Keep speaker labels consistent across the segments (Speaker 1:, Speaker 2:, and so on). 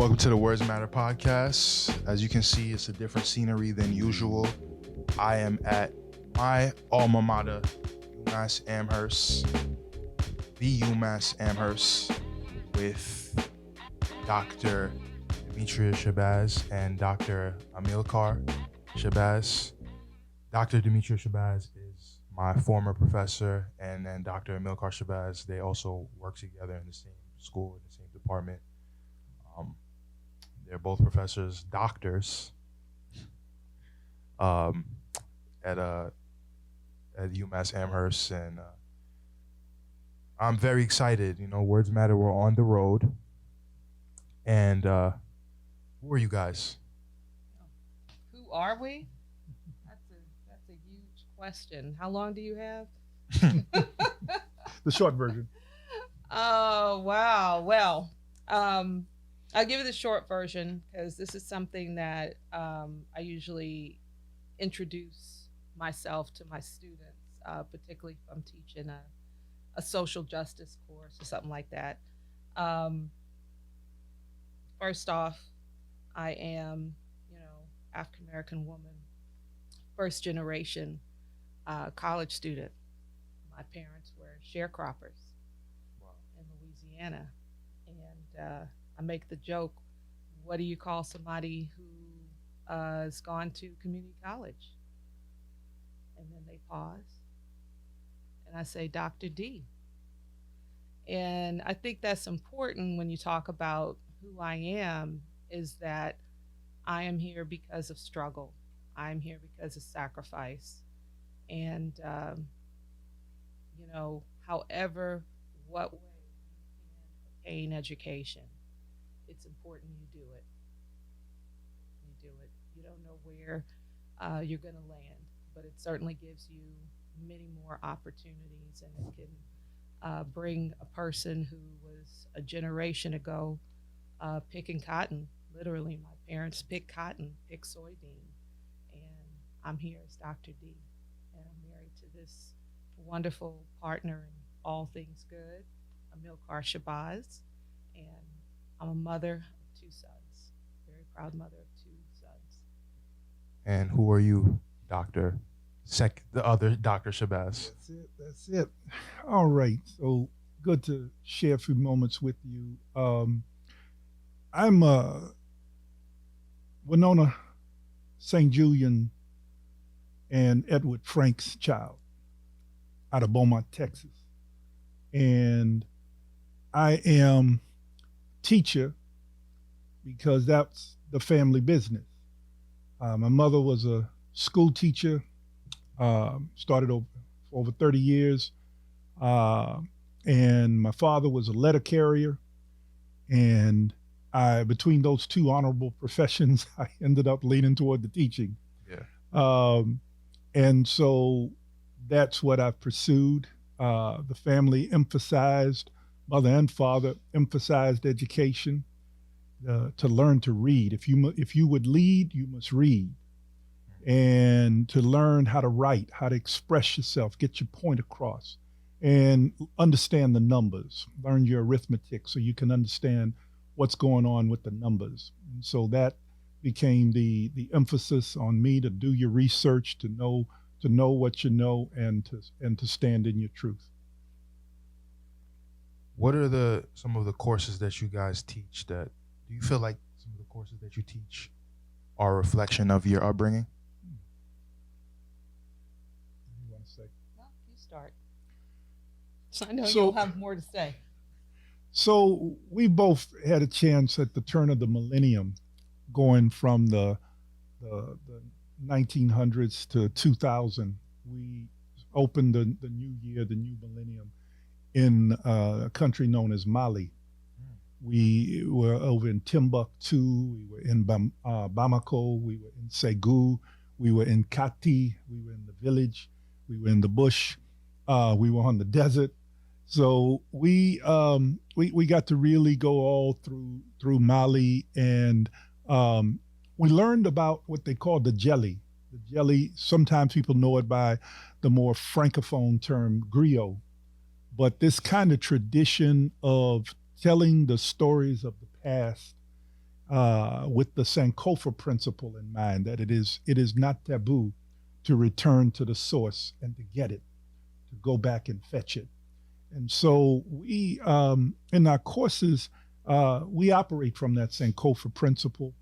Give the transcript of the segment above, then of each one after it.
Speaker 1: Welcome to the Words Matter podcast. As you can see, it's a different scenery than usual. I am at my alma mater, UMass Amherst, the UMass Amherst, with Dr. Demetria Shabazz and Dr. Amilcar Shabazz. Dr. Demetria Shabazz is my former professor, and then Dr. Amilcar Shabazz, they also work together in the same school, in the same department. They're both professors, doctors, at UMass Amherst, and I'm very excited. You know, Words Matter. We're on the road, and who are you guys?
Speaker 2: Who are we? That's a huge question. How long do you have?
Speaker 3: The short version.
Speaker 2: Oh wow. Well, I'll give you the short version because this is something that I usually introduce myself to my students, particularly if I'm teaching a social justice course or something like that. First off, I am, African American woman, first generation college student. My parents were sharecroppers in Louisiana, and I make the joke, what do you call somebody who has gone to community college? And then they pause, and I say, Dr. D. And I think that's important when you talk about who I am, is that I am here because of struggle. I'm here because of sacrifice. And, however, what way you can obtain education, it's important you do it. You don't know where you're going to land, but it certainly gives you many more opportunities, and it can bring a person who was a generation ago picking cotton. Literally, my parents picked cotton, picked soybean, and I'm here as Dr. D, and I'm married to this wonderful partner in all things good, Amilcars Shabazz, and I'm a mother of two sons, very proud mother of two sons.
Speaker 1: And who are you, Dr. The other Dr. Shabazz?
Speaker 3: That's it. All right. So good to share a few moments with you. I'm Winona St. Julian and Edward Frank's child out of Beaumont, Texas. And I am teacher because that's the family business. My mother was a school teacher, started for over 30 years. And my father was a letter carrier. And between those two honorable professions, I ended up leaning toward the teaching.
Speaker 1: Yeah.
Speaker 3: And so that's what I've pursued. The family emphasized, mother and father emphasized education, to learn to read. If you would lead, you must read. And to learn how to write, how to express yourself, get your point across, and understand the numbers. Learn your arithmetic so you can understand what's going on with the numbers. And so that became the emphasis on me, to do your research, to know what you know, and to stand in your truth.
Speaker 1: What are some of the courses that you guys teach that, do you feel like some of the courses that you teach are a reflection of your upbringing?
Speaker 3: You want to say?
Speaker 2: Well, you start. So I know you'll have more to say.
Speaker 3: So we both had a chance at the turn of the millennium, going from the 1900s to 2000. We opened the new year, the new millennium, in a country known as Mali. We were over in Timbuktu, we were in Bamako, we were in Ségou, we were in Kati, we were in the village, we were in the bush, we were on the desert. So we got to really go all through Mali, and we learned about what they call the jelly. The jelly, sometimes people know it by the more francophone term griot, but this kind of tradition of telling the stories of the past with the Sankofa principle in mind, that it is not taboo to return to the source and to get it, to go back and fetch it. And so we, in our courses, we operate from that Sankofa principle.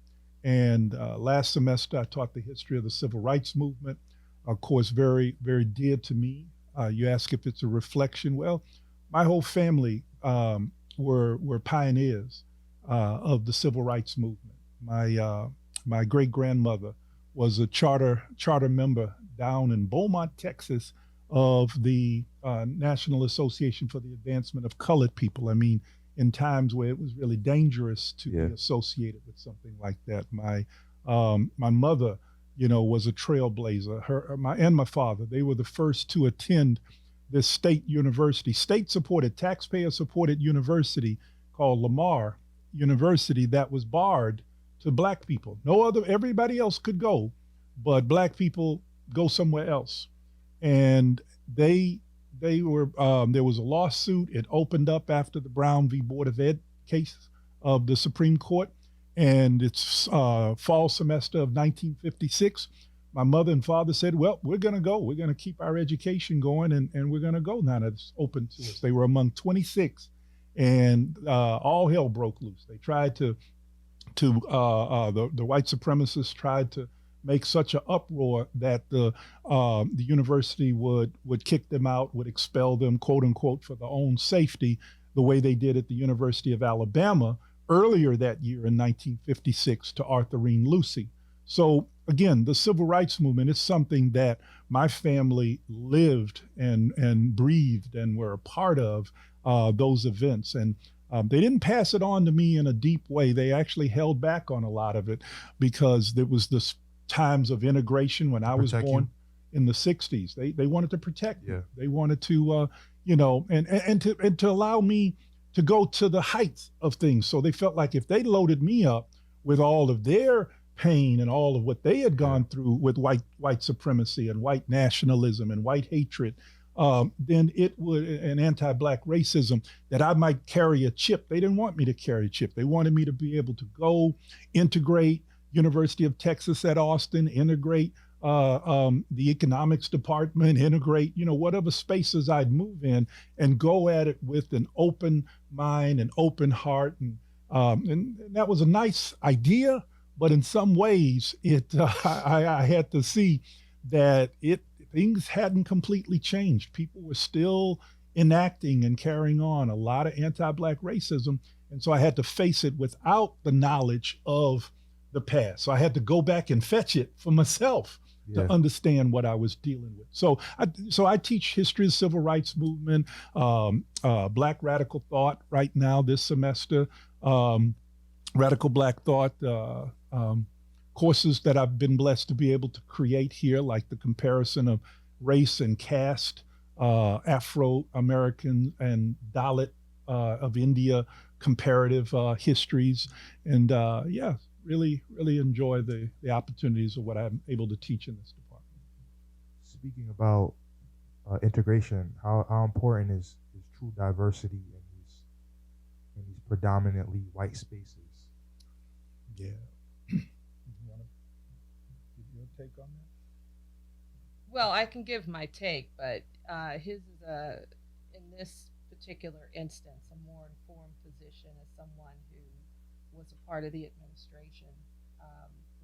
Speaker 3: And last semester, I taught the history of the civil rights movement, a course very, very dear to me. You ask if it's a reflection. Well, my whole family were pioneers of the civil rights movement. My great grandmother was a charter member down in Beaumont, Texas, of the National Association for the Advancement of Colored People. I mean, in times where it was really dangerous to be associated with something like that. My mother, was a trailblazer. My father, they were the first to attend this state university, state-supported, taxpayer-supported university called Lamar University that was barred to Black people. Everybody else could go, but Black people go somewhere else. And they were there was a lawsuit. It opened up after the Brown v. Board of Ed case of the Supreme Court, and it's fall semester of 1956. My mother and father said, well, we're going to go. We're going to keep our education going, and we're going to go now that it's open to us. They were among 26, and all hell broke loose. They tried the white supremacists tried to make such an uproar that the university would kick them out, would expel them, quote unquote, for their own safety, the way they did at the University of Alabama earlier that year in 1956 to Arthurine Lucy. So again, the civil rights movement is something that my family lived and breathed and were a part of those events. And they didn't pass it on to me in a deep way. They actually held back on a lot of it because there was this times of integration when I was born in the 60s. They wanted to protect me. They wanted to, and to allow me to go to the heights of things. So they felt like if they loaded me up with all of their pain and all of what they had gone through with white supremacy and white nationalism and white hatred, then it would, an anti-Black racism, that I might carry a chip. They didn't want me to carry a chip. They wanted me to be able to go integrate University of Texas at Austin, integrate the economics department, integrate, whatever spaces I'd move in, and go at it with an open mind and open heart. And that was a nice idea, but in some ways, I had to see that things hadn't completely changed. People were still enacting and carrying on a lot of anti-Black racism, and so I had to face it without the knowledge of the past. So I had to go back and fetch it for myself to understand what I was dealing with. So I teach history of the civil rights movement, Black radical thought right now this semester, radical Black thought, courses that I've been blessed to be able to create here, like the comparison of race and caste, Afro-American and Dalit of India, comparative histories. And really, really enjoy the opportunities of what I'm able to teach in this department.
Speaker 1: Speaking about integration, how important is true diversity in these predominantly white spaces?
Speaker 3: Yeah. You want to give your take on that?
Speaker 2: Well, I can give my take, but his is in this particular instance, a more informed position as someone who was a part of the administration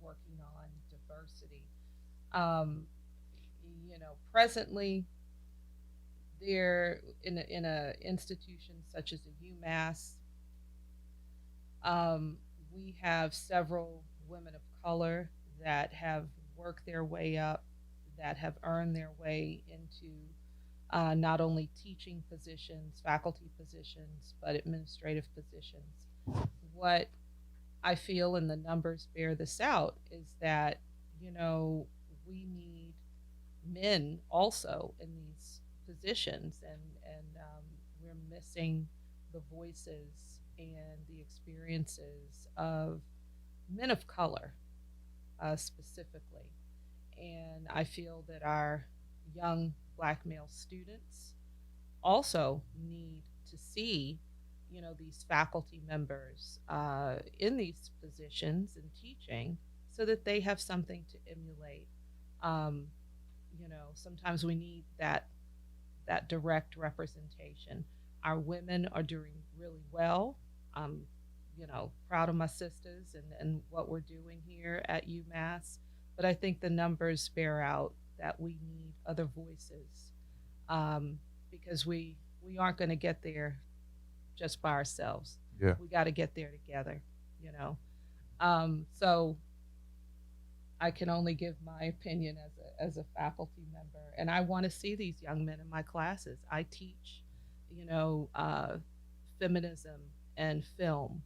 Speaker 2: working on diversity. Presently, there in a institution such as a UMass, we have several women of color that have worked their way up, that have earned their way into not only teaching positions, faculty positions, but administrative positions. What I feel, and the numbers bear this out, is that, we need men also in these positions, and we're missing the voices and the experiences of men of color specifically. And I feel that our young Black male students also need to see, these faculty members in these positions and teaching so that they have something to emulate. Um, Sometimes we need that direct representation. Our women are doing really well. I'm, proud of my sisters and what we're doing here at UMass. But I think the numbers bear out that we need other voices, because we aren't going to get there just by ourselves.
Speaker 1: Yeah.
Speaker 2: We got to get there together. So I can only give my opinion as a faculty member, and I want to see these young men in my classes. I teach, feminism and film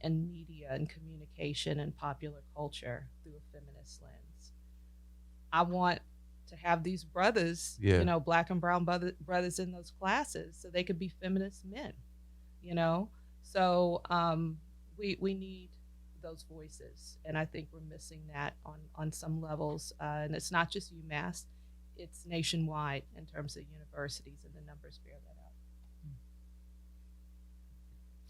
Speaker 2: and media and communication and popular culture through a feminist lens. I want to have these brothers, black and brown brothers in those classes so they could be feminist men, So we need those voices, and I think we're missing that on some levels. And it's not just UMass; it's nationwide in terms of universities, and the numbers bear that out.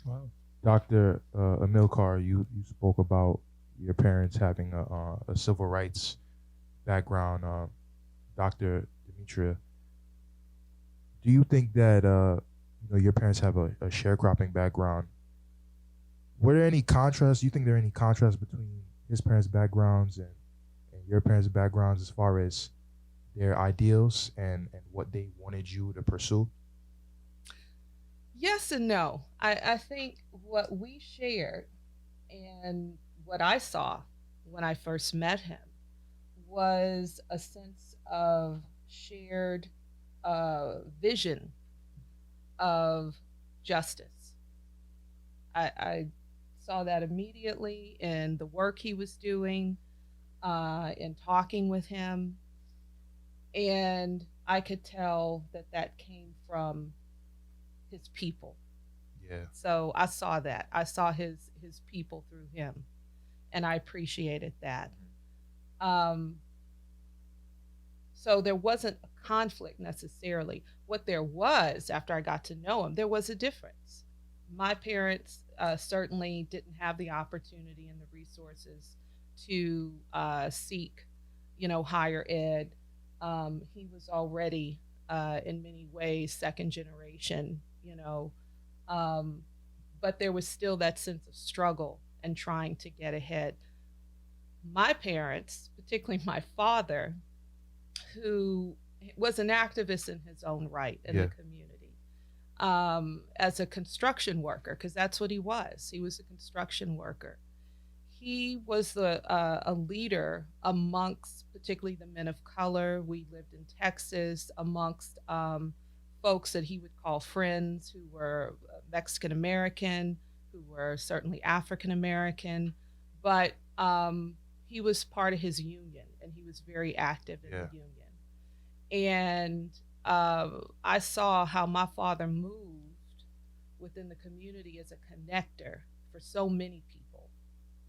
Speaker 3: Wow.
Speaker 1: Dr. Amilcar, you spoke about your parents having a civil rights background. Dr. Demetria, do you think that your parents have a sharecropping background? Were there any contrasts? Do you think there are any contrasts between his parents' backgrounds and your parents' backgrounds as far as their ideals and what they wanted you to pursue?
Speaker 2: Yes and no. I think what we shared and what I saw when I first met him was a sense of shared vision of justice. I saw that immediately in the work he was doing, in talking with him, and I could tell that came from his people.
Speaker 1: Yeah.
Speaker 2: So I saw that. I saw his people through him, and I appreciated that. So there wasn't a conflict necessarily. What there was, after I got to know him, there was a difference. My parents certainly didn't have the opportunity and the resources to seek, higher ed. He was already, in many ways, second generation, but there was still that sense of struggle and trying to get ahead. My parents, particularly my father, who was an activist in his own right in the community, as a construction worker, because that's what he was. He was a construction worker. He was a leader amongst particularly the men of color. We lived in Texas amongst folks that he would call friends who were Mexican American, who were certainly African American, but he was part of his union, and he was very active in the union. And I saw how my father moved within the community as a connector for so many people,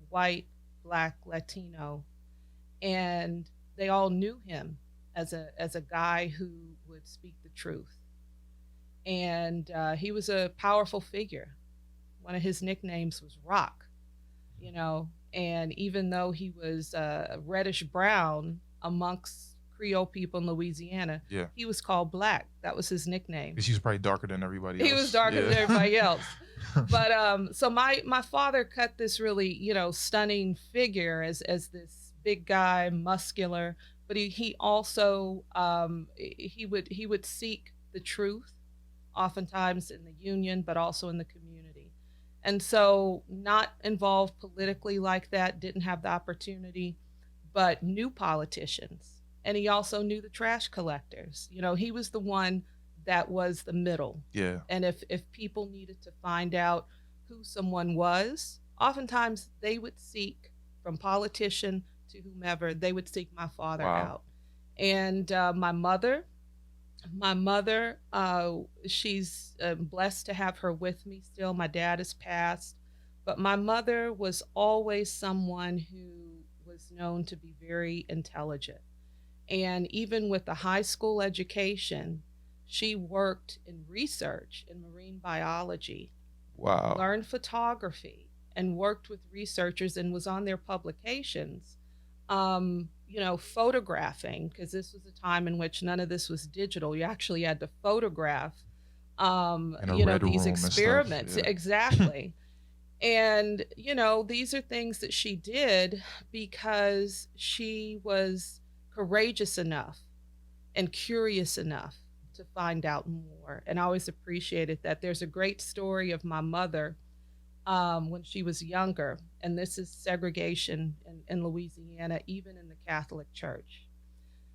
Speaker 2: white, Black, Latino, and they all knew him as a guy who would speak the truth. And he was a powerful figure. One of his nicknames was Rock, and even though he was reddish brown amongst Creole people in Louisiana, he was called Black. That was his nickname.
Speaker 1: Because he was probably darker than everybody else.
Speaker 2: He was darker than everybody else. But so my father cut this really, stunning figure as this big guy, muscular, but he also he would seek the truth, oftentimes in the union, but also in the community. And so not involved politically like that, didn't have the opportunity, but knew politicians. And he also knew the trash collectors. He was the one that was the middle.
Speaker 1: Yeah.
Speaker 2: And if people needed to find out who someone was, oftentimes they would seek, from politician to whomever, they would seek my father out. And my mother, she's blessed to have her with me still. My dad has passed, but my mother was always someone who was known to be very intelligent. And even with a high school education, she worked in research in marine biology
Speaker 1: Wow.
Speaker 2: learned photography, and worked with researchers and was on their publications, photographing, because this was a time in which none of this was digital. You actually had to photograph,
Speaker 1: In a red
Speaker 2: these
Speaker 1: room and stuff.
Speaker 2: experiments.
Speaker 1: Yeah.
Speaker 2: Exactly. And, these are things that she did because she was courageous enough and curious enough to find out more. And I always appreciated that. There's a great story of my mother when she was younger, and this is segregation in Louisiana, even in the Catholic Church.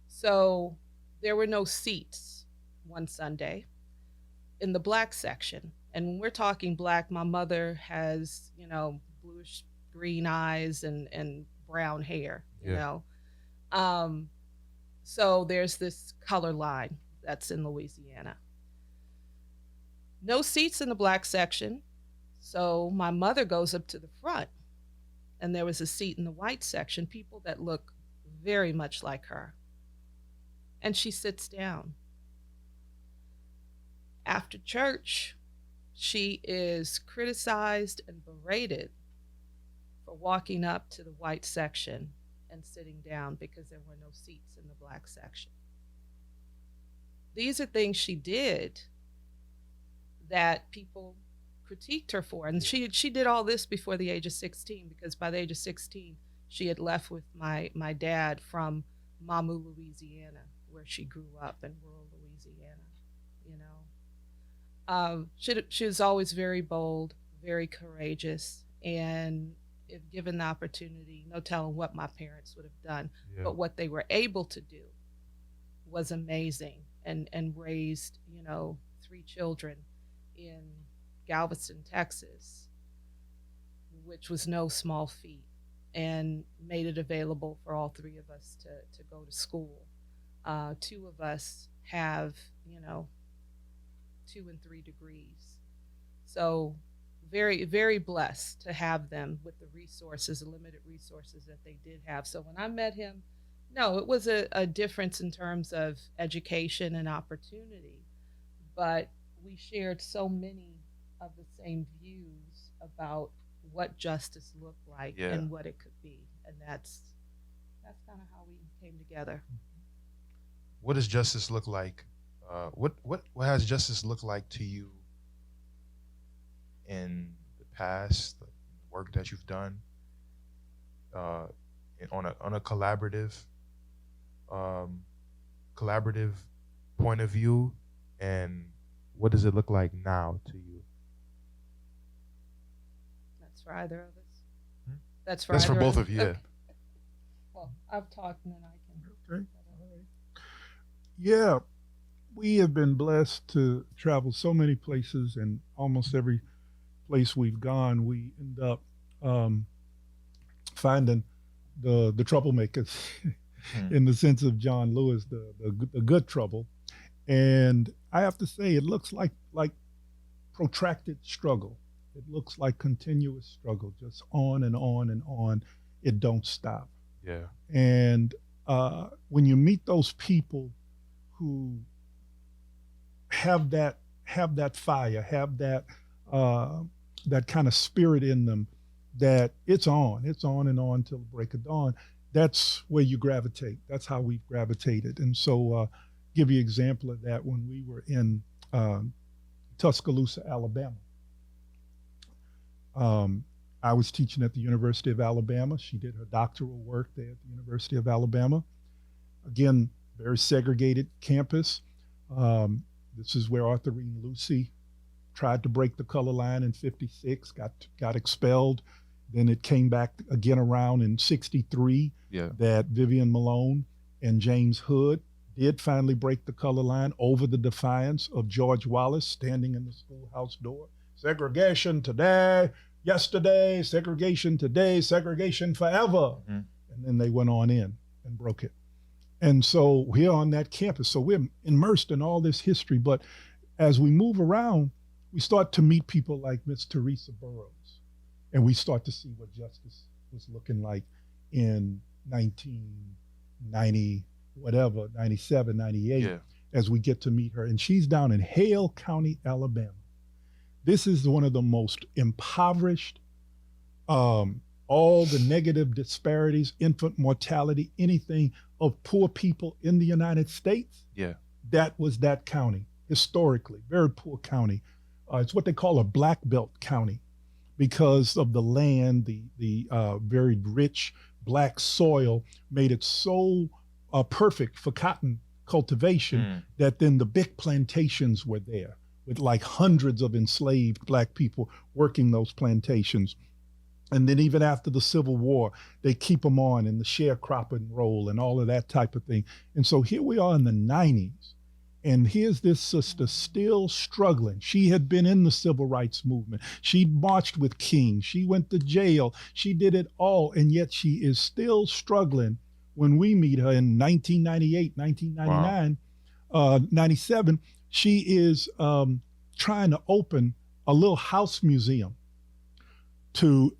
Speaker 2: So there were no seats one Sunday in the black section. And when we're talking black, my mother has, bluish green eyes and brown hair, you
Speaker 1: Yeah.
Speaker 2: know. So there's this color line that's in Louisiana. No seats in the black section. So my mother goes up to the front, and there was a seat in the white section, people that look very much like her. And she sits down. After church, she is criticized and berated for walking up to the white section and sitting down because there were no seats in the black section. These are things she did that people critiqued her for. And she did all this before the age of 16, because by the age of 16, she had left with my dad from Mamou, Louisiana, where she grew up in rural Louisiana, She was always very bold, very courageous, and if given the opportunity, no telling what my parents would have done.
Speaker 1: Yeah.
Speaker 2: But what they were able to do was amazing, and raised, 3 children in Galveston, Texas, which was no small feat, and made it available for all 3 of us to go to school. 2 of us have, 2 and 3 degrees. So very, very blessed to have them with the resources, the limited resources that they did have. So when I met him, no, it was a difference in terms of education and opportunity, but we shared so many of the same views about what justice looked like.
Speaker 1: Yeah.
Speaker 2: And what it could be. And that's kind of how we came together.
Speaker 1: What does justice look like? What has justice looked like to you in the past, the work that you've done, on a collaborative point of view, and what does it look like now to you?
Speaker 2: That's for either of us.
Speaker 1: Hmm?
Speaker 2: That's for
Speaker 1: That's
Speaker 2: either
Speaker 1: for both
Speaker 2: us?
Speaker 1: of you. Yeah.
Speaker 2: Okay. Well, I've talked, and then I can.
Speaker 3: Okay. All right. Yeah, we have been blessed to travel so many places, and almost every place we've gone, we end up finding the troublemakers in the sense of John Lewis, the good trouble. And I have to say, it looks like protracted struggle. It looks like continuous struggle, just on and on and on. It don't stop.
Speaker 1: Yeah.
Speaker 3: And when you meet those people who have that fire, have that kind of spirit in them, that it's on and on till the break of dawn, that's where you gravitate. That's how we've gravitated. And so give you an example of that. When we were in Tuscaloosa, Alabama, I was teaching at the University of Alabama. She did her doctoral work there at the University of Alabama. Again, very segregated campus. This is where Arthurine Lucy tried to break the color line in '56, got expelled. Then it came back again around in '63 that Vivian Malone and James Hood did finally break the color line over the defiance of George Wallace standing in the schoolhouse door. Segregation today, yesterday, segregation today, segregation forever. Mm-hmm. And then they went on in and broke it. And so we're on that campus. So we're immersed in all this history. But as we move around, we start to meet people like Miss Teresa Burroughs. And we start to see what justice was looking like in 1990, whatever, 97, 98, as we get to meet her. And she's down in Hale County, Alabama. This is one of the most impoverished, all the negative disparities, infant mortality, anything of poor people in the United States.
Speaker 1: Yeah.
Speaker 3: That was that county, historically, very poor county. It's what they call a black belt county because of the land, the very rich black soil made it so perfect for cotton cultivation that then the big plantations were there with like hundreds of enslaved black people working those plantations. And then even after the Civil War, they keep them on in the sharecropping role and all of that type of thing. And so here we are in the 90s. And here's this sister still struggling. She had been in the civil rights movement. She marched with King. She went to jail. She did it all. And yet she is still struggling when we meet her in 1998, 1999, 97. She is trying to open a little house museum to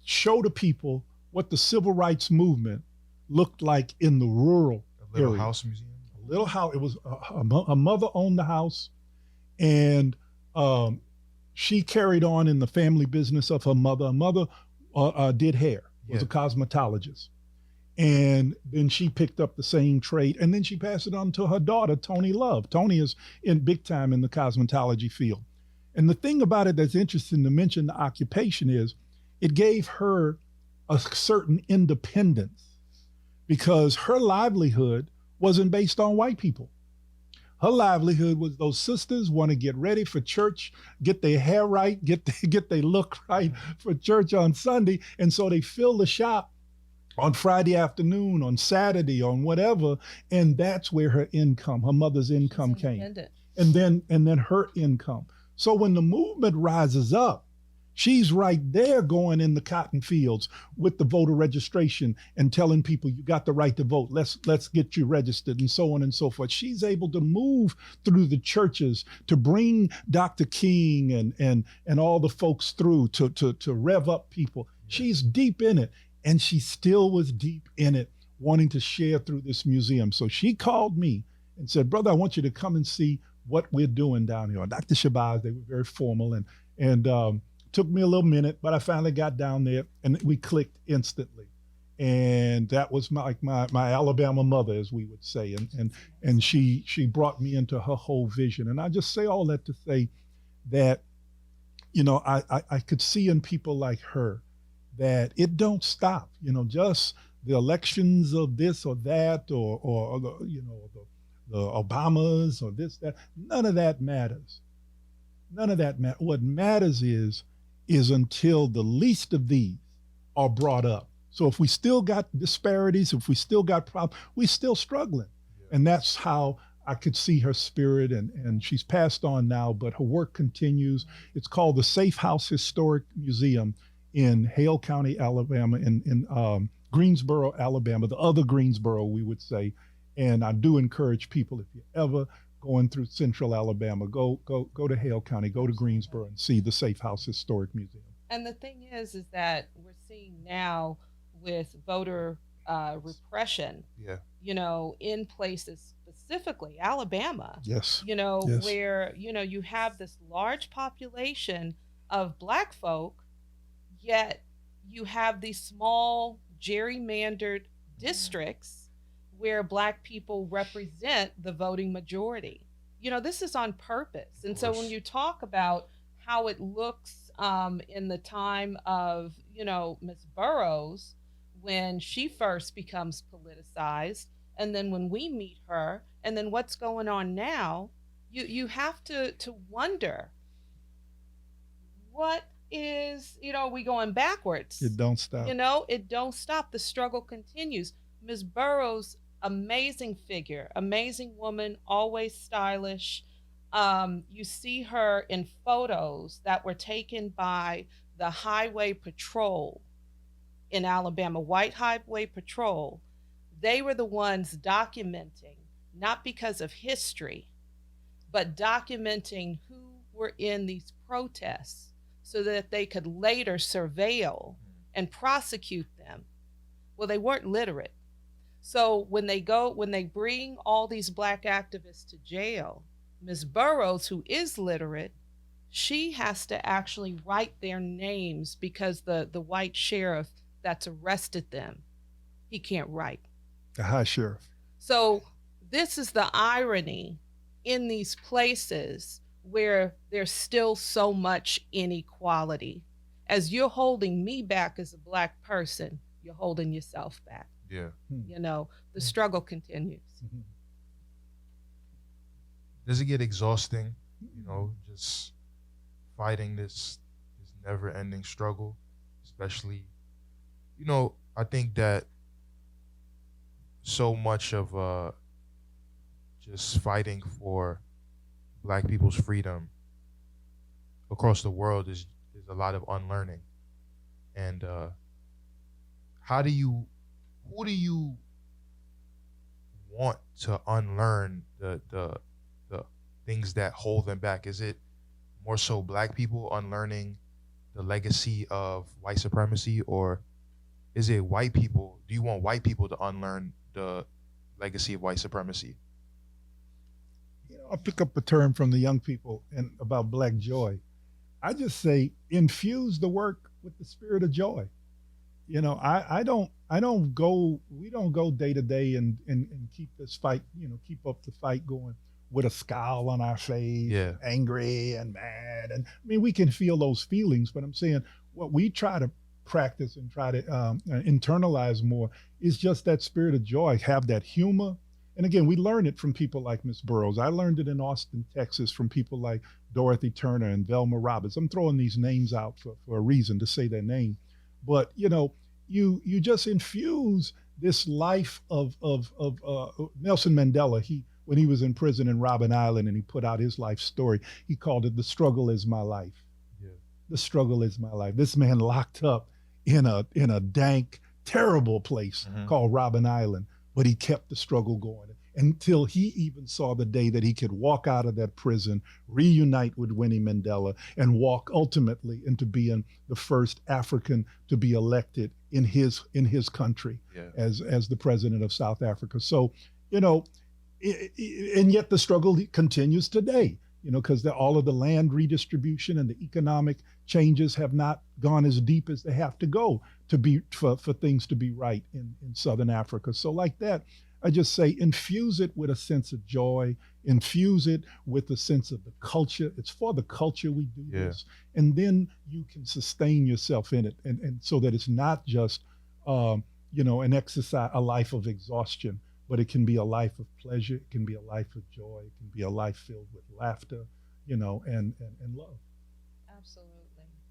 Speaker 3: show the people what the civil rights movement looked like in the rural
Speaker 1: Little
Speaker 3: area.
Speaker 1: house museum.
Speaker 3: A little house. It was a mother owned the house, and she carried on in the family business of her mother. Her mother did hair, was a cosmetologist. And then she picked up the same trade, and then she passed it on to her daughter, Tony Love. Tony is in big time in the cosmetology field. And the thing about it that's interesting to mention the occupation is it gave her a certain independence because her livelihood wasn't based on white people. Her livelihood was those sisters want to get ready for church, get their hair right, get their look right for church on Sunday. And so they fill the shop on Friday afternoon, on Saturday, on whatever. And that's where her income, her mother's income came. And then her income. So when the movement rises up, she's right there going in the cotton fields with the voter registration and telling people you got the right to vote. Let's get you registered and so on and so forth. She's able to move through the churches to bring Dr. King and all the folks through to rev up people. She's deep in it, and she still was deep in it, wanting to share through this museum. So she called me and said, "Brother, I want you to come and see what we're doing down here." Dr. Shabazz, they were very formal and took me a little minute, but I finally got down there and we clicked instantly. And that was my Alabama mother, as we would say. And she brought me into her whole vision. And I just say all that to say that, you know, I could see in people like her that it don't stop, you know, just the elections of this or that, or the, you know, the Obamas or this, that, none of that matters. None of that matters. What matters is until the least of these are brought up. So if we still got disparities, if we still got problems, we're still struggling. Yeah. And that's how I could see her spirit, and she's passed on now, but her work continues. It's called the Safe House Historic Museum in Hale County, Alabama, in Greensboro, Alabama, the other Greensboro, we would say. And I do encourage people, if you're ever going through central Alabama, go to Hale County, go to Greensboro and see the Safe House Historic Museum.
Speaker 2: And the thing is that we're seeing now with voter repression, you know, in places specifically Alabama, you know, where, you know, you have this large population of Black folk, yet you have these small gerrymandered districts where Black people represent the voting majority. You know, this is on purpose. And so when you talk about how it looks in the time of, you know, Ms. Burroughs, when she first becomes politicized, and then when we meet her, and then what's going on now, you have to wonder, what is, you know, are we going backwards?
Speaker 3: It don't stop.
Speaker 2: You know, it don't stop. The struggle continues. Ms. Burroughs, amazing figure, amazing woman, always stylish. You see her in photos that were taken by the Highway Patrol in Alabama, White Highway Patrol. They were the ones documenting, not because of history, but documenting who were in these protests so that they could later surveil and prosecute them. Well, they weren't literate. So when they bring all these Black activists to jail, Ms. Burroughs, who is literate, she has to actually write their names because the white sheriff that's arrested them, he can't write.
Speaker 3: The high sheriff.
Speaker 2: So this is the irony in these places where there's still so much inequality. As you're holding me back as a Black person, you're holding yourself back.
Speaker 1: Yeah.
Speaker 2: You know, the struggle continues.
Speaker 3: Mhm.
Speaker 1: Does it get exhausting, you know, just fighting this never ending struggle? Especially, you know, I think that so much of just fighting for black people's freedom across the world is a lot of unlearning. And how do you who do you want to unlearn the things that hold them back? Is it more so black people unlearning the legacy of white supremacy, or is it white people? Do you want white people to unlearn the legacy of white supremacy?
Speaker 3: You know, I pick up a term from the young people and about black joy. I just say infuse the work with the spirit of joy. You know, I don't go we don't go day to day and keep this fight, you know, keep up the fight going with a scowl on our face,
Speaker 1: Yeah.
Speaker 3: angry and mad. And I mean, we can feel those feelings, but I'm saying what we try to practice and try to internalize more is just that spirit of joy, have that humor. And again, we learn it from people like Miss Burroughs. I learned it in Austin, Texas, from people like Dorothy Turner and Velma Roberts. I'm throwing these names out for a reason, to say their name. But you know, you just infuse this life of Nelson Mandela. He, when he was in prison in Robben Island and he put out his life story, he called it "The Struggle Is My Life."
Speaker 1: Yeah.
Speaker 3: The struggle is my life. This man locked up in a dank, terrible place called Robben Island, but he kept the struggle going until he even saw the day that he could walk out of that prison, reunite with Winnie Mandela, and walk ultimately into being the first African to be elected in his country
Speaker 1: Yeah.
Speaker 3: as the president of South Africa. So, you know, and yet the struggle continues today. You know, because all of the land redistribution and the economic changes have not gone as deep as they have to go to be for things to be right in Southern Africa. So like that, I just say infuse it with a sense of joy, infuse it with a sense of the culture. It's for the culture we do
Speaker 1: Yeah.
Speaker 3: this. And then you can sustain yourself in it. And so that it's not just, you know, an exercise, a life of exhaustion, but it can be a life of pleasure. It can be a life of joy. It can be a life filled with laughter, you know, and love.
Speaker 2: Absolutely.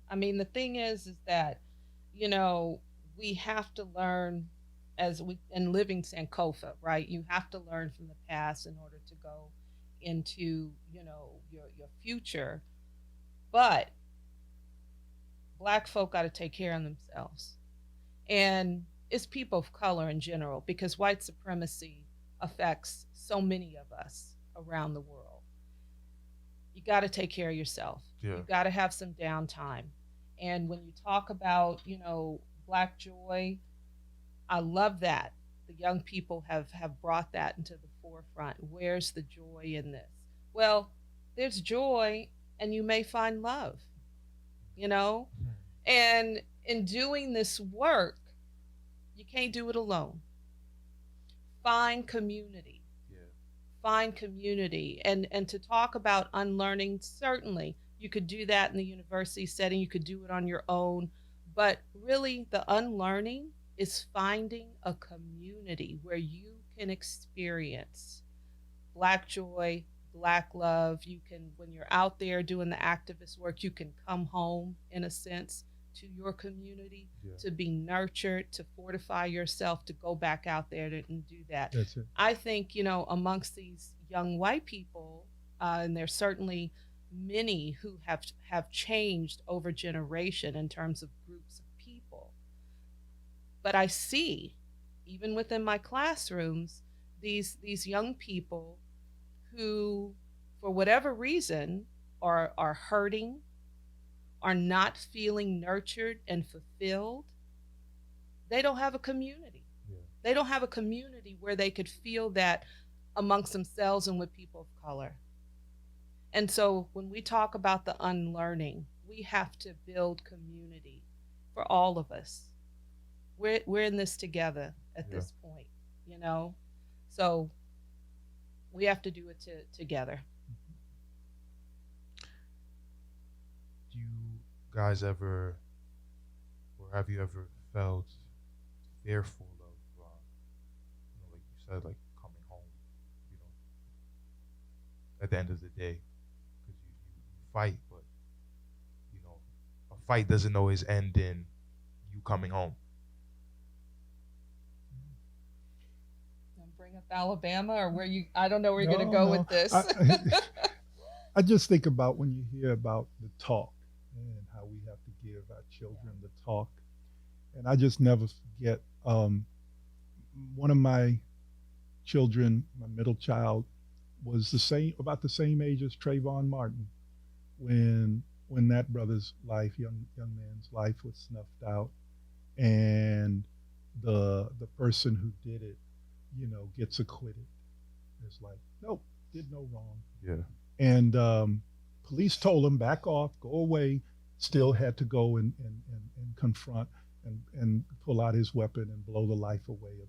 Speaker 2: I mean, the thing is that, you know, we have to learn as we in living Sankofa, right? You have to learn from the past in order to go into, you know, your future. But black folk got to take care of themselves. And it's people of color in general, because white supremacy affects so many of us around the world. You got to take care of yourself.
Speaker 1: Yeah.
Speaker 2: You got to have some downtime. And when you talk about, you know, black joy, I love that the young people have brought that into the forefront. Where's the joy in this? Well, there's joy, and you may find love, you know? And in doing this work, you can't do it alone. Find community.
Speaker 1: Yeah.
Speaker 2: Find community. And to talk about unlearning, certainly you could do that in the university setting. You could do it on your own. But really, the unlearning is finding a community where you can experience black joy, black love. You can, when you're out there doing the activist work, you can come home in a sense to your community,
Speaker 1: Yeah.
Speaker 2: to be nurtured, to fortify yourself, to go back out there and do that.
Speaker 3: That's it.
Speaker 2: I think, you know, amongst these young white people, and there's certainly many who have changed over generation in terms of groups of people. But I see, even within my classrooms, these young people who, for whatever reason, are hurting, are not feeling nurtured and fulfilled. They don't have a community.
Speaker 1: Yeah.
Speaker 2: They don't have a community where they could feel that amongst themselves and with people of color. And so when we talk about the unlearning, we have to build community for all of us. We're in this together at
Speaker 1: Yeah.
Speaker 2: this point, you know? So we have to do it together.
Speaker 1: Do you guys ever, or have you ever felt fearful of, like you said, like coming home, you know, at the end of the day, because you fight, but you know, a fight doesn't always end in you coming home.
Speaker 2: Bring up Alabama or where you, I don't know where you're going to
Speaker 3: No,
Speaker 2: go
Speaker 3: no.
Speaker 2: with this.
Speaker 3: I just think about when you hear about the talk and how we have to give our children the talk. And I just never forget one of my children, my middle child, was about the same age as Trayvon Martin when that brother's life, young man's life, was snuffed out, and the person who did it, gets acquitted. It's like, nope, did no wrong.
Speaker 1: Yeah.
Speaker 3: And police told him back off, go away. Still had to go and confront and pull out his weapon and blow the life away of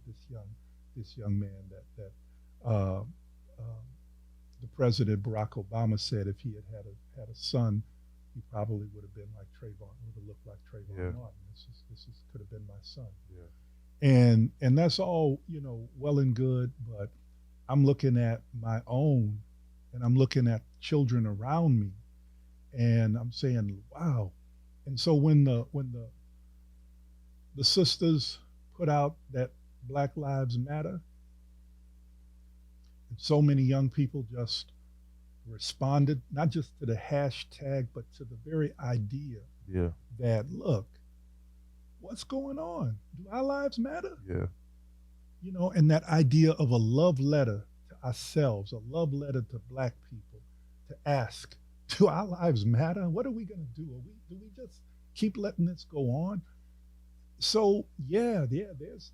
Speaker 3: this young man that uh, the president Barack Obama said if he had a son, he probably would have been like Trayvon, would have looked like Trayvon
Speaker 1: Yeah.
Speaker 3: Martin. This could have been my son.
Speaker 1: Yeah.
Speaker 3: And that's all, well and good, but I'm looking at my own, and I'm looking at children around me, and I'm saying, wow. And so when the sisters put out that Black Lives Matter, and so many young people just responded, not just to the hashtag, but to the very idea
Speaker 1: Yeah.
Speaker 3: that, look, what's going on? Do our lives matter?
Speaker 1: Yeah.
Speaker 3: And that idea of a love letter to ourselves, a love letter to Black people, to ask, do our lives matter? What are we going to do? Do we just keep letting this go on? So there's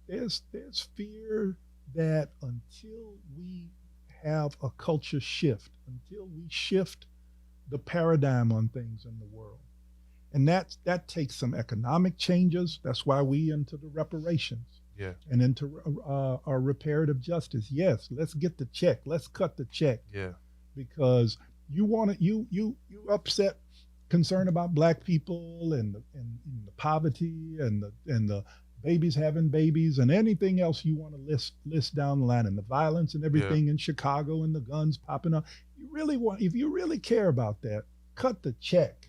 Speaker 3: fear that until we have a culture shift, until we shift the paradigm on things in the world, and that takes some economic changes. That's why we into the reparations.
Speaker 1: Yeah.
Speaker 3: And into our reparative justice. Yes, let's get the check. Let's cut the check.
Speaker 1: Yeah.
Speaker 3: Because you upset, concerned about Black people and the poverty and the babies having babies and anything else you want to list down the line, and the violence and everything in Chicago and the guns popping up. If you really care about that, cut the check.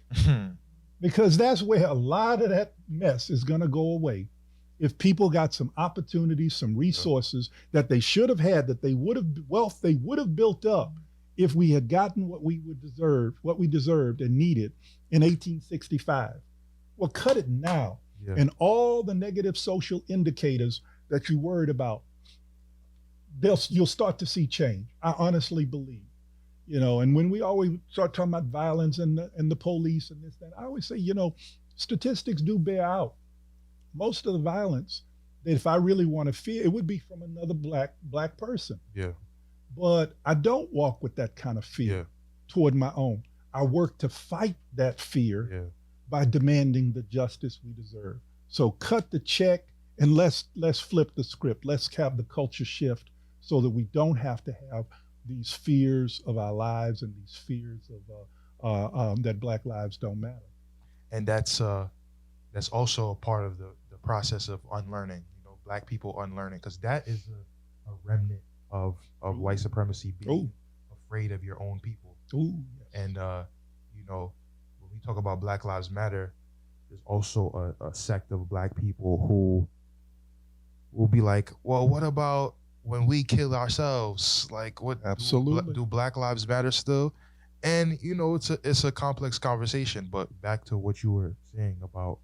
Speaker 3: Because that's where a lot of that mess is going to go away. If people got some opportunities, some resources that they should have had, that wealth they would have built up if we had gotten what we deserved and needed in 1865. Well, cut it now.
Speaker 1: Yeah.
Speaker 3: And all the negative social indicators that you worried about, you'll start to see change. I honestly believe. And when we always start talking about violence and the police and this, that, I always say, statistics do bear out. Most of the violence that if I really want to fear, it would be from another black person.
Speaker 1: Yeah.
Speaker 3: But I don't walk with that kind of fear toward my own. I work to fight that fear by demanding the justice we deserve. So cut the check and let's flip the script. Let's have the culture shift so that we don't have to have these fears of our lives and these fears of that Black lives don't matter.
Speaker 1: And that's also a part of the process of unlearning. Black people unlearning, because that is a remnant of white supremacy, being afraid of your own people.
Speaker 3: Ooh, yes.
Speaker 1: And when we talk about Black Lives Matter, there's also a sect of Black people who will be like, well, what about when we kill ourselves? Like, what?
Speaker 3: Absolutely.
Speaker 1: Do Black Lives Matter still? And it's a complex conversation. But back to what you were saying about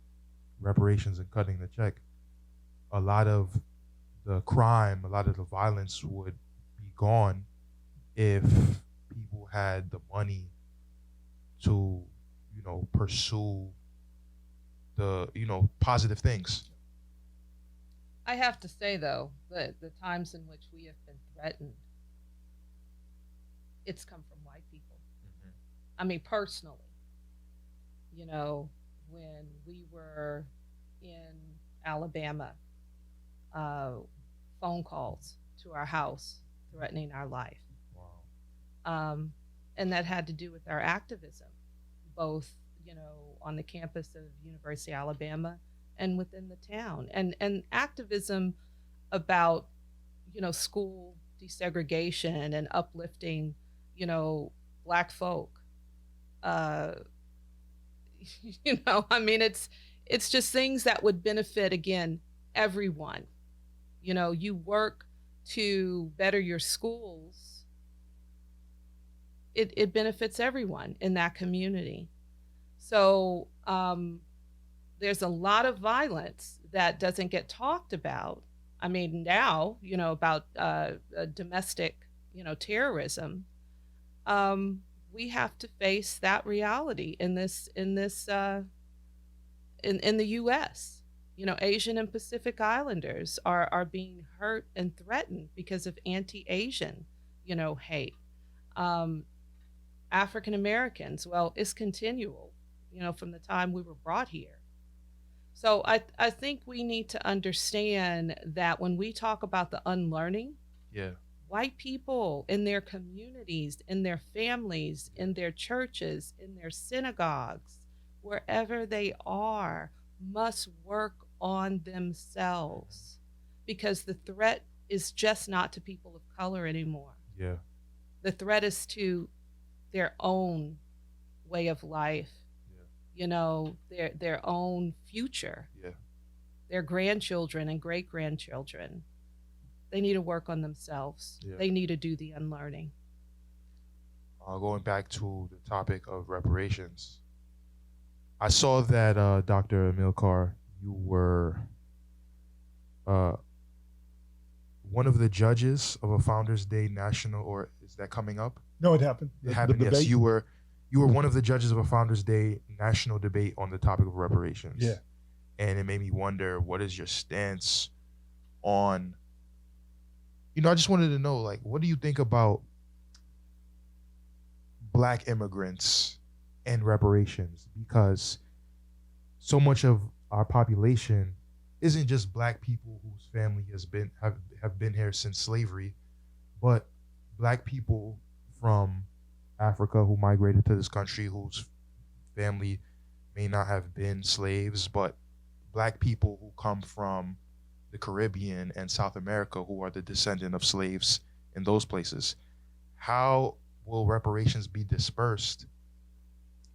Speaker 1: reparations and cutting the check, a lot of the crime, a lot of the violence would be gone if people had the money to, pursue the, positive things.
Speaker 2: I have to say, though, that the times in which we have been threatened, it's come from white people.
Speaker 1: Mm-hmm.
Speaker 2: I mean, personally, you know, when we were in Alabama, uh, phone calls to our house threatening our life.
Speaker 1: Wow.
Speaker 2: And that had to do with our activism, both, on the campus of University of Alabama and within the town. And activism about, school desegregation and uplifting, you know, Black folk. Uh, I mean, it's just things that would benefit, again, everyone. You work to better your schools, it benefits everyone in that community. So there's a lot of violence that doesn't get talked about. I mean, now, about domestic, terrorism. We have to face that reality in the U.S. Asian and Pacific Islanders are being hurt and threatened because of anti-Asian, hate. African Americans, well, it's continual, from the time we were brought here. So I think we need to understand that when we talk about the unlearning,
Speaker 1: Yeah.
Speaker 2: white people in their communities, in their families, in their churches, in their synagogues, wherever they are, must work on themselves, because the threat is just not to people of color anymore.
Speaker 1: Yeah.
Speaker 2: The threat is to their own way of life, their own future,
Speaker 1: Yeah.
Speaker 2: their grandchildren and great grandchildren. They need to work on themselves.
Speaker 1: Yeah.
Speaker 2: They need to do the unlearning.
Speaker 1: Going back to the topic of reparations, I saw that Dr. Amilcar, you were one of the judges of a Founders Day National, or is that coming up?
Speaker 3: No, it happened.
Speaker 1: It happened.
Speaker 3: The
Speaker 1: Yes,
Speaker 3: debate?
Speaker 1: you were one of the judges of a Founders Day National debate on the topic of reparations.
Speaker 3: Yeah.
Speaker 1: And it made me wonder, what is your stance on? I just wanted to know, like, what do you think about Black immigrants and reparations? Because so much of our population isn't just Black people whose family have been here since slavery, but Black people from Africa who migrated to this country, whose family may not have been slaves, but Black people who come from the Caribbean and South America, who are the descendant of slaves in those places. How will reparations be dispersed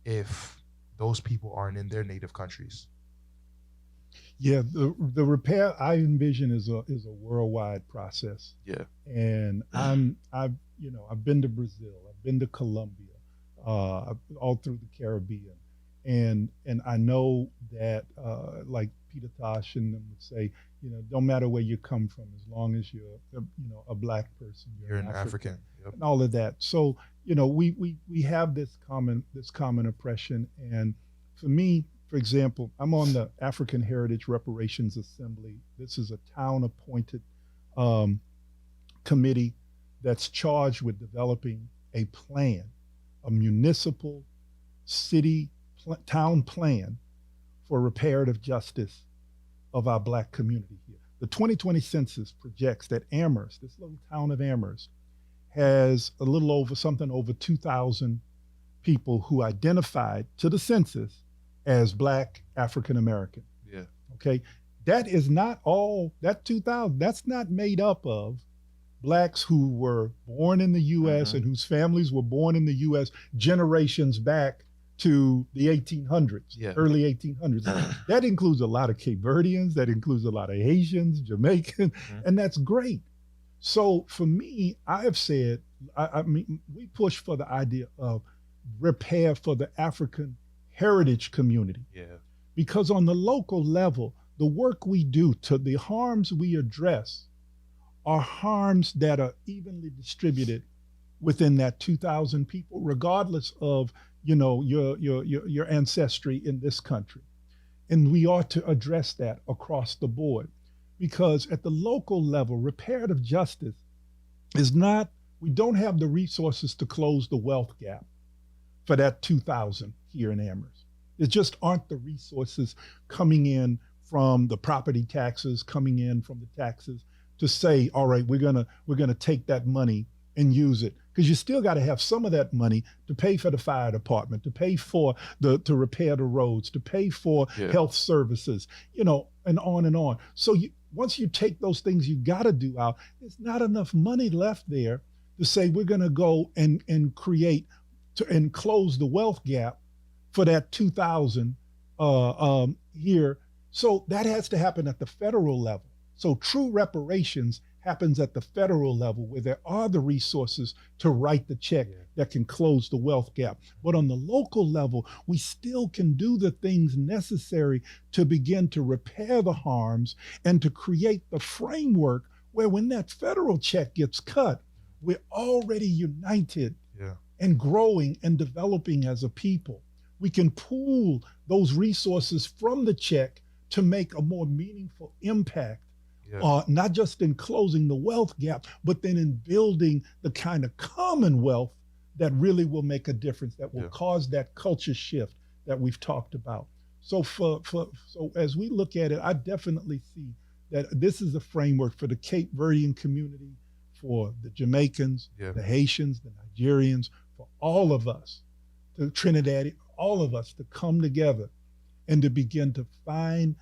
Speaker 1: if those people aren't in their native countries?
Speaker 3: Yeah, the repair I envision is a worldwide process.
Speaker 1: Yeah.
Speaker 3: And I've been to Brazil, I've been to Colombia, all through the Caribbean, and I know that like Peter Tosh and them would say, don't matter where you come from, as long as you're a Black person,
Speaker 1: You're an African. Yep.
Speaker 3: and all of that. So we have this common oppression, and for me, for example, I'm on the African Heritage Reparations Assembly. This is a town-appointed committee that's charged with developing a plan, a municipal town plan for reparative justice of our Black community here. The 2020 census projects that Amherst, this little town of Amherst, has something over 2,000 people who identified to the census as Black African American.
Speaker 1: Yeah.
Speaker 3: Okay. That is not all, that 2,000, that's not made up of Blacks who were born in the U.S. and whose families were born in the U.S. generations back to the 1800s, early 1800s. That includes a lot of Cape Verdeans, that includes a lot of Haitians, Jamaican, and that's great. So for me, I have said, I mean, we push for the idea of repair for the African heritage community.
Speaker 1: Yeah.
Speaker 3: Because on the local level, the work we do, to the harms we address, are harms that are evenly distributed within that 2,000 people, regardless of your ancestry in this country. And we ought to address that across the board, because at the local level, reparative justice is not, we don't have the resources to close the wealth gap for that 2,000 here in Amherst. There just aren't the resources coming in from the property taxes, coming in from the taxes to say, all right, we're gonna take that money and use it. Because you still got to have some of that money to pay for the fire department, to pay for to repair the roads, to pay for health services, and on and on. So once you take those things you got to do out, there's not enough money left there to say we're going to go and create and close the wealth gap for that 2,000 here. So that has to happen at the federal level. So true reparations happens at the federal level where there are the resources to write the check that can close the wealth gap. But on the local level, we still can do the things necessary to begin to repair the harms and to create the framework where when that federal check gets cut, we're already united and growing and developing as a people. We can pool those resources from the check to make a more meaningful impact. Not just in closing the wealth gap, but then in building the kind of commonwealth that really will make a difference, that will cause that culture shift that we've talked about. So so as we look at it, I definitely see that this is a framework for the Cape Verdean community, for the Jamaicans, the Haitians, the Nigerians, for all of us, the Trinidad, all of us to come together and to begin to find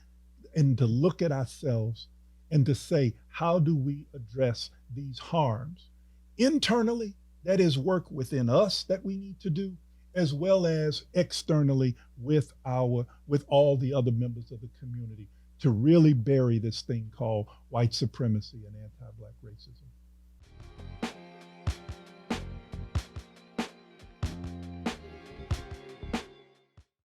Speaker 3: and to look at ourselves and to say, how do we address these harms? Internally, that is work within us that we need to do, as well as externally with all the other members of the community to really bury this thing called white supremacy and anti-Black racism.